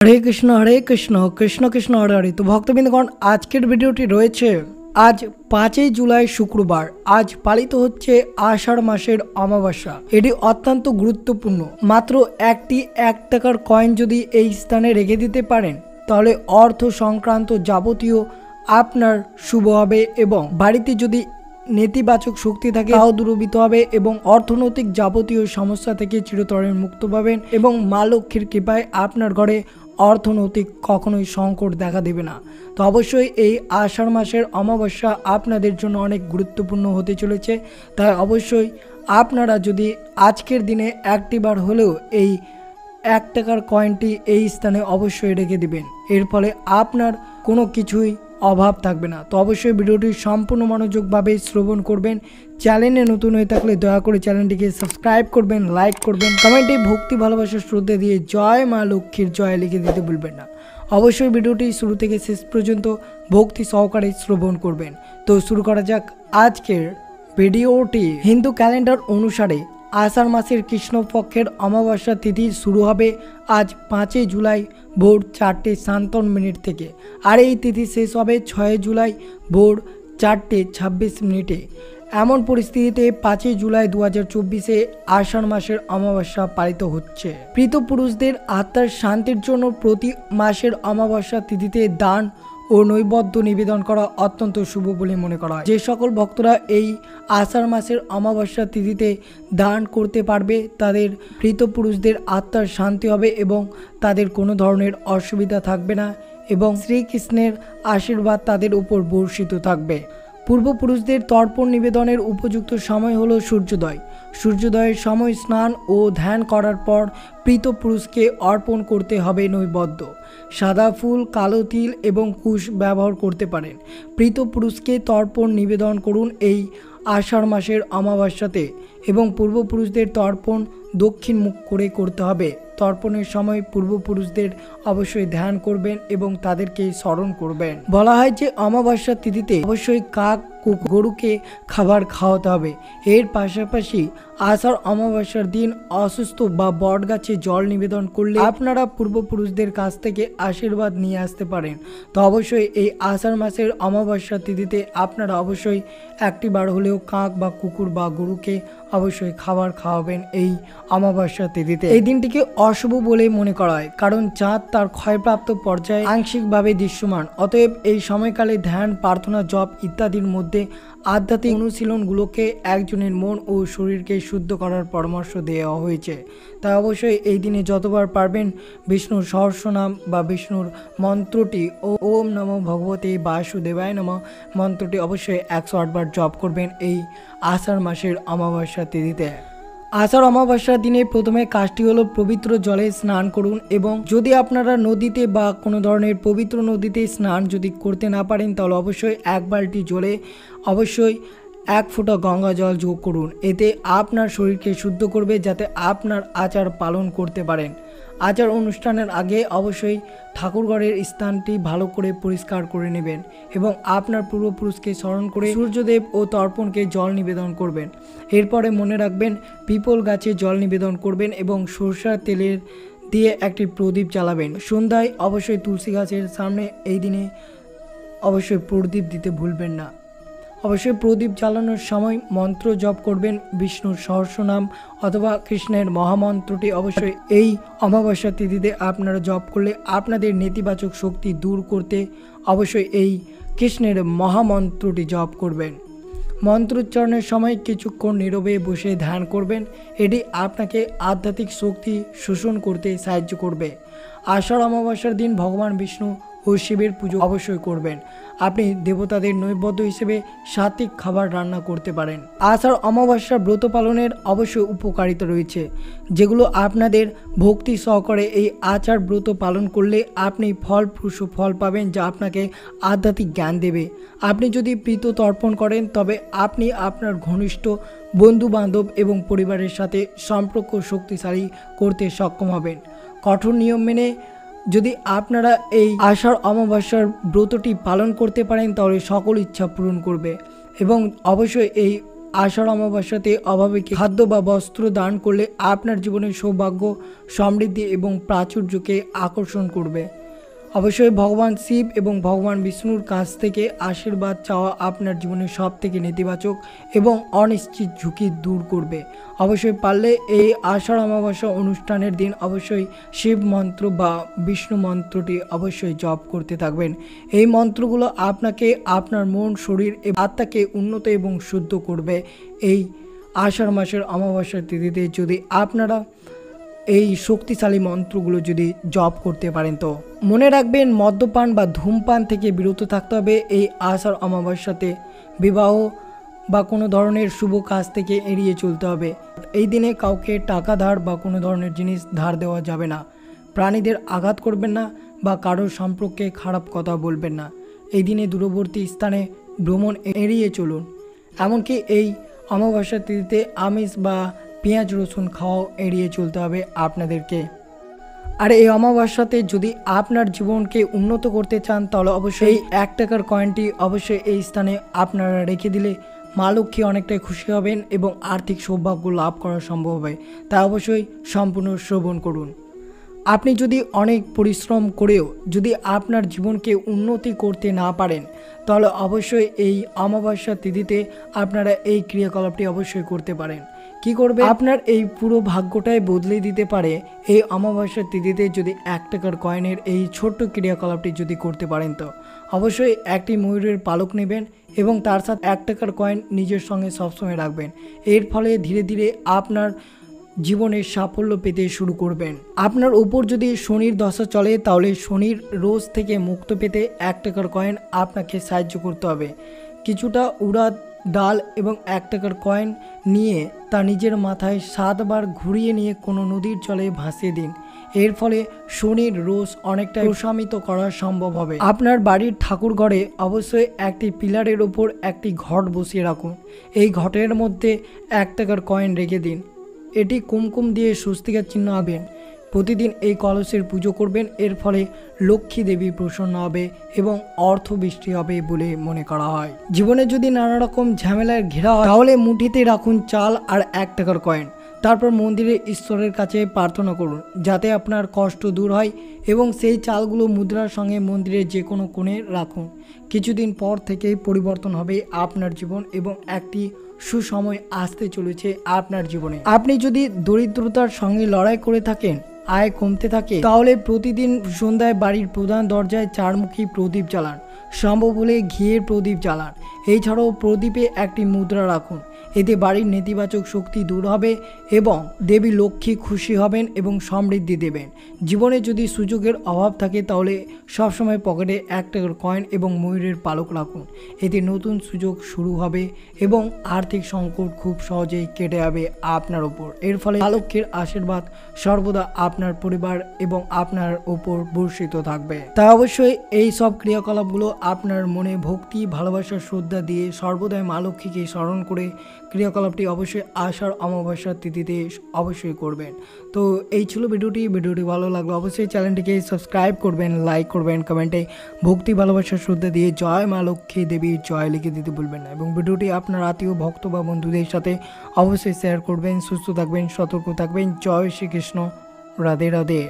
হরে কৃষ্ণ কৃষ্ণ কৃষ্ণ হরে হরে। তো ভক্তবৃন্দগণ, আজকের ভিডিওটি রয়েছে আজ 5ই জুলাই শুক্রবার। আজ পালিত হচ্ছে আষাঢ় মাসের অমাবস্যা। এটি অত্যন্ত গুরুত্বপূর্ণ। মাত্র একটি 1 টাকার কয়েন যদি এই স্থানে রেখে দিতে পারেন তাহলে অর্থ সংক্রান্ত যাবতীয় আপনার শুভ হবে এবং বাড়িতে যদি নেতিবাচক শক্তি থাকে তাও দূরীভূত হবে এবং অর্থনৈতিক যাবতীয় সমস্যা থেকে চিরতরে মুক্ত পাবেন এবং মা লক্ষ্মীর কৃপায় আপনার ঘরে অর্থনৈতিক কখনোই সংকট দেখা দেবে না। তো অবশ্যই এই আষাঢ় মাসের অমাবস্যা আপনাদের জন্য অনেক গুরুত্বপূর্ণ হতে চলেছে। তাই অবশ্যই আপনারা যদি আজকের দিনে একটিবার হলেও এই 1 টাকার কয়েনটি এই স্থানে অবশ্যই রেখে দিবেন, এর ফলে আপনার কোনো কিছুই অভাব থাকবে না। তো অবশ্যই ভিডিওটি সম্পূর্ণ মনোযোগভাবে শ্রবণ করবেন। চ্যানেলে নতুন হয়ে থাকলে দয়া করে চ্যানেলটিকে সাবস্ক্রাইব করবেন, লাইক করবেন, কমেন্টে ভক্তি ভালোবাসা শ্রদ্ধা দিয়ে জয় মা লক্ষ্মীর জয় লিখে দিতে ভুলবেন না। অবশ্যই ভিডিওটি শুরু থেকে শেষ পর্যন্ত ভক্তি সহকারে শ্রবণ করবেন। তো শুরু করা যাক আজকের ভিডিওটি। হিন্দু ক্যালেন্ডার অনুসারে আষাঢ় মাসের কৃষ্ণপক্ষের অমাবস্যা তিথি শুরু হবে আজ 5ই জুলাই ভোর 4:57 থেকে, আর এই তিথি শেষ হবে 6 জুলাই ভোর 4:26। এমন পরিস্থিতিতে 5ই জুলাই 2024 আষাঢ় মাসের অমাবস্যা পালিত হচ্ছে। প্রীত পুরুষদের আত্মার শান্তির জন্য প্রতি মাসের অমাবস্যা তিথিতে দান ও নৈবেদ্য নিবেদন করা অত্যন্ত শুভ বলে মনে করা হয়। যে সকল ভক্তরা এই আষাঢ় মাসের অমাবস্যা তিথিতে দান করতে পারবে তাদের প্রীত পুরুষদের আত্মার শান্তি হবে এবং তাদের কোনো ধরনের অসুবিধা থাকবে না এবং শ্রীকৃষ্ণের আশীর্বাদ তাদের উপর বর্ষিত থাকবে। পূর্বপুরুষদের তর্পণ নিবেদনের উপযুক্ত সময় হলো সূর্যোদয়। সূর্যোদয়ের সময় স্নান ও ধ্যান করার পর প্রীত পুরুষকে অর্পণ করতে হবে নৈবেদ্য। সাদা ফুল, কালো তিল এবং কুশ ব্যবহার করতে পারেন। প্রীত পুরুষকে তর্পণ নিবেদন করুন এই আষাঢ় মাসের অমাবস্যাতে এবং পূর্বপুরুষদের তর্পণ দক্ষিণ মুখ করে করতে হবে। তর্পণের সময় পূর্বপুরুষদের অবশ্যই ধ্যান করবেন এবং তাদেরকে স্মরণ করবেন। বলা হয় যে অমাবস্যা তিথিতে অবশ্যই কাক, গরুকে খাবার খাওয়াতে হবে। এর পাশাপাশি আষাঢ় অমাবস্যার দিন অসুস্থ বা বট গাছে জল নিবেদন করলে আপনারা পূর্বপুরুষদের কাছ থেকে আশীর্বাদ নিয়ে আসতে পারেন। তো অবশ্যই এই আষাঢ় মাসের অমাবস্যা তিথিতে আপনারা অবশ্যই একটিবার হলেও কাক বা কুকুর বা গরুকে অবশ্যই খাবার খাওয়াবেন এই অমাবস্যা তিথিতে। এই দিনটিকে অশুভ বলে মনে করা হয় কারণ চাঁদ তার ক্ষয়প্রাপ্ত পর্যায়ে আংশিকভাবে দৃশ্যমান। অতএব এই সময়কালে ধ্যান, প্রার্থনা, জপ ইত্যাদির মধ্যে আধ্যাত্মিক অনুশীলনগুলোকে একজনের মন ও শরীরকে শুদ্ধ করার পরামর্শ দেওয়া হয়েছে। তাই অবশ্যই এই দিনে যতবার পারবেন বিষ্ণুর সহস্রনাম বা বিষ্ণুর মন্ত্রটি ওম নমো ভগবতে বাসুদেবায় নমঃ মন্ত্রটি অবশ্যই 108 বার জপ করবেন এই আষাঢ় মাসের অমাবস্যা তিথিতে। আষাঢ় অমাবস্যার দিনে প্রথমে কাজটি হলো পবিত্র জলে স্নান করুন এবং যদি আপনারা নদীতে বা কোনো ধরনের পবিত্র নদীতে স্নান যদি করতে না পারেন তাহলে অবশ্যই 1 বালতি জলে অবশ্যই 1 ফোঁটা গঙ্গা জল যোগ করুন। এতে আপনার শরীরকে শুদ্ধ করবে যাতে আপনার আচার পালন করতে পারেন। আচার অনুষ্ঠানের আগে অবশ্যই ঠাকুরঘরের স্থানটি ভালো করে পরিষ্কার করে নেবেন এবং আপনার পূর্বপুরুষকে স্মরণ করে সূর্যদেব ও তর্পণকে জল নিবেদন করবেন। এরপরে মনে রাখবেন পিপল গাছে জল নিবেদন করবেন এবং সরষের তেলের দিয়ে একটি প্রদীপ জ্বালাবেন। সন্ধ্যায় অবশ্যই তুলসী গাছের সামনে এই দিনে অবশ্যই প্রদীপ দিতে ভুলবেন না। অবশ্যই প্রদীপ জ্বালানোর সময় মন্ত্র জপ করবেন বিষ্ণুর সহস্রনাম অথবা কৃষ্ণের মহামন্ত্রটি অবশ্যই এই অমাবস্যা তিথিতে আপনারা জপ করলে আপনাদের নেতিবাচক শক্তি দূর করতে অবশ্যই এই কৃষ্ণের মহামন্ত্রটি জপ করবেন। মন্ত্রোচ্চারণের সময় কিছুক্ষণ নীরবে বসে ধ্যান করবেন। এটি আপনাকে আধ্যাত্মিক শক্তি শোষণ করতে সাহায্য করবে। আষাঢ় অমাবস্যার দিন ভগবান বিষ্ণু ও শিবের পুজো অবশ্যই করবেন। আপনি দেবতাদের নৈবেদ্য হিসেবে সাত্বিক খাবার রান্না করতে পারেন। আষাঢ় অমাবস্যা ব্রত পালনের অবশ্যই উপকারিতা রয়েছে যেগুলো আপনাদের ভক্তি সহকারে এই আচার ব্রত পালন করলে আপনি ফল পাবেন যা আপনাকে আধ্যাত্মিক জ্ঞান দেবে। আপনি যদি প্রীত তর্পণ করেন তবে আপনি আপনার ঘনিষ্ঠ বন্ধু বান্ধব এবং পরিবারের সাথে সম্পর্ক শক্তিশালী করতে সক্ষম হবেন। কঠোর নিয়ম মেনে যদি আপনারা এই আষাঢ় অমাবস্যার ব্রতটি পালন করতে পারেন তাহলে সকল ইচ্ছা পূরণ করবে এবং অবশ্যই এই আষাঢ় অমাবস্যাতে অভাবীকে খাদ্য বা বস্ত্র দান করলে আপনার জীবনে সৌভাগ্য, সমৃদ্ধি এবং প্রাচুর্যকে আকর্ষণ করবে। অবশ্যই ভগবান শিব এবং ভগবান বিষ্ণুর কাছ থেকে আশীর্বাদ চাওয়া আপনার জীবনের সব থেকে নেতিবাচক এবং অনিশ্চিত ঝুঁকি দূর করবে। অবশ্যই পারলে এই আষাঢ় অমাবস্যা অনুষ্ঠানের দিন অবশ্যই শিব মন্ত্র বা বিষ্ণু মন্ত্রটি অবশ্যই জপ করতে থাকবেন। এই মন্ত্রগুলো আপনাকে আপনার মন, শরীর এবং আত্মাকে উন্নত এবং শুদ্ধ করবে। এই আষাঢ় মাসের অমাবস্যার তিথিতে যদি আপনারা এই শক্তিশালী মন্ত্রগুলো যদি জপ করতে পারেন তো মনে রাখবেন, মদ্যপান বা ধূমপান থেকে বিরত থাকতে হবে। এই আষাঢ় অমাবস্যাতে বিবাহ বা কোনো ধরনের শুভ কাজ থেকে এড়িয়ে চলতে হবে। এই দিনে কাউকে টাকা ধার বা কোনো ধরনের জিনিস ধার দেওয়া যাবে না। প্রাণীদের আঘাত করবেন না বা কারোর সম্পর্কে খারাপ কথা বলবেন না। এই দিনে দূরবর্তী স্থানে ভ্রমণ এড়িয়ে চলুন। এমনকি এই অমাবস্যার তিথিতে আমিষ বা পেঁয়াজ রসুন খাওয়াও এড়িয়ে চলতে হবে আপনাদেরকে। আর এই অমাবস্যাতে যদি আপনার জীবনকে উন্নত করতে চান তাহলে অবশ্যই 1 টাকার কয়েনটি অবশ্যই এই স্থানে আপনারা রেখে দিলে মা লক্ষ্মী অনেকটাই খুশি হবেন এবং আর্থিক সৌভাগ্য লাভ করা সম্ভব হবে। তাই অবশ্যই সম্পূর্ণ শ্রবণ করুন। আপনি যদি অনেক পরিশ্রম করেও যদি আপনার জীবনকে উন্নতি করতে না পারেন তাহলে অবশ্যই এই অমাবস্যার তিথিতে আপনারা এই ক্রিয়াকলাপটি অবশ্যই করতে পারেন। কি করবে, আপনার এই পুরো ভাগ্যটাই বদলে দিতে পারে এই অমাবস্যার তিথিতে যদি 1 টাকার কয়েনের এই ছোট্ট ক্রিয়াকলাপটি যদি করতে পারেন তো অবশ্যই একটি ময়ূরের পালক নেবেন এবং তার সাথে 1 টাকার কয়েন নিজের সঙ্গে সবসময় রাখবেন। এর ফলে ধীরে ধীরে আপনার জীবনের সাফল্য পেতে শুরু করবেন। আপনার উপর যদি শনির দশা চলে তাহলে শনির রোজ থেকে মুক্ত পেতে 1 টাকার কয়েন আপনাকে সাহায্য করতে হবে। কিছুটা উড়াদ ডাল এবং 1 টাকার কয়েন নিয়ে তা নিজের মাথায় 7 বার ঘুরিয়ে নিয়ে কোনো নদীর জলে ভাসিয়ে দিন। এর ফলে শনির রোজ অনেকটা প্রশমিত করা সম্ভব হবে। আপনার বাড়ির ঠাকুর ঘরে অবশ্যই একটি পিলারের উপর একটি ঘট বসিয়ে রাখুন। এই ঘটের মধ্যে 1 টাকার কয়েন রেখে দিন। এটি কুমকুম দিয়ে স্বস্তিকার চিহ্ন আঁকবেন। প্রতিদিন এই কলসের পুজো করবেন। এর ফলে লক্ষ্মী দেবী প্রসন্ন হবে এবং অর্থ বৃষ্টি হবে বলে মনে করা হয়। জীবনে যদি নানা রকম ঝামেলার ঘেরা হয় তাহলে মুঠিতে রাখুন চাল আর 1 টাকার কয়েন। তারপর মন্দিরে ঈশ্বরের কাছে প্রার্থনা করুন যাতে আপনার কষ্ট দূর হয় এবং সেই চালগুলো মুদ্রার সঙ্গে মন্দিরের যে কোনো কোণে রাখুন। কিছুদিন পর থেকেই পরিবর্তন হবে আপনার জীবন এবং একটি সুসময় আসতে চলেছে আপনার জীবনে। আপনি যদি দরিদ্রতার সঙ্গে লড়াই করে থাকেন, আয় কমতে থাকে, তাহলে প্রতিদিন সন্ধ্যায় বাড়ির প্রধান দরজায় 4মুখী প্রদীপ জ্বালান। সম্ভব হলে ঘিয়ের প্রদীপ জ্বালান। এছাড়াও প্রদীপে একটি মুদ্রা রাখুন। এতে বাড়ির নেতিবাচক শক্তি দূর হবে এবং দেবী লক্ষ্মী খুশি হবেন এবং সমৃদ্ধি দেবেন। জীবনে যদি সুযোগের অভাব থাকে তাহলে সবসময় পকেটে 1 টাকার কয়েন এবং ময়ূরের পালক রাখুন। এতে নতুন সুযোগ শুরু হবে এবং আর্থিক সংকট খুব সহজেই কেটে যাবে আপনার ওপর। এর ফলে মা লক্ষ্মীর আশীর্বাদ সর্বদা আপনার পরিবার এবং আপনার ওপর বর্ষিত থাকবে। তাই অবশ্যই এই সব ক্রিয়াকলাপগুলো আপনার মনে ভক্তি, ভালোবাসা, শ্রদ্ধা দিয়ে সর্বদাই মা লক্ষ্মীকে স্মরণ করে ক্রিয়াকলাপটি অবশ্যই আষাঢ় অমাবস্যার তিথিতে অবশ্যই করবেন। তো এই ছিল ভিডিওটি ভালো লাগলো অবশ্যই চ্যানেলটিকে সাবস্ক্রাইব করবেন, লাইক করবেন, কমেন্টে ভক্তি, ভালোবাসা, শ্রদ্ধা দিয়ে জয় মা লক্ষ্মী দেবীর জয় লিখে দিতে ভুলবেন না এবং ভিডিওটি আপনার আত্মীয়, ভক্ত বা বন্ধুদের সাথে অবশ্যই শেয়ার করবেন। সুস্থ থাকবেন, সতর্ক থাকবেন। জয় শ্রীকৃষ্ণ। রাধে রাধে।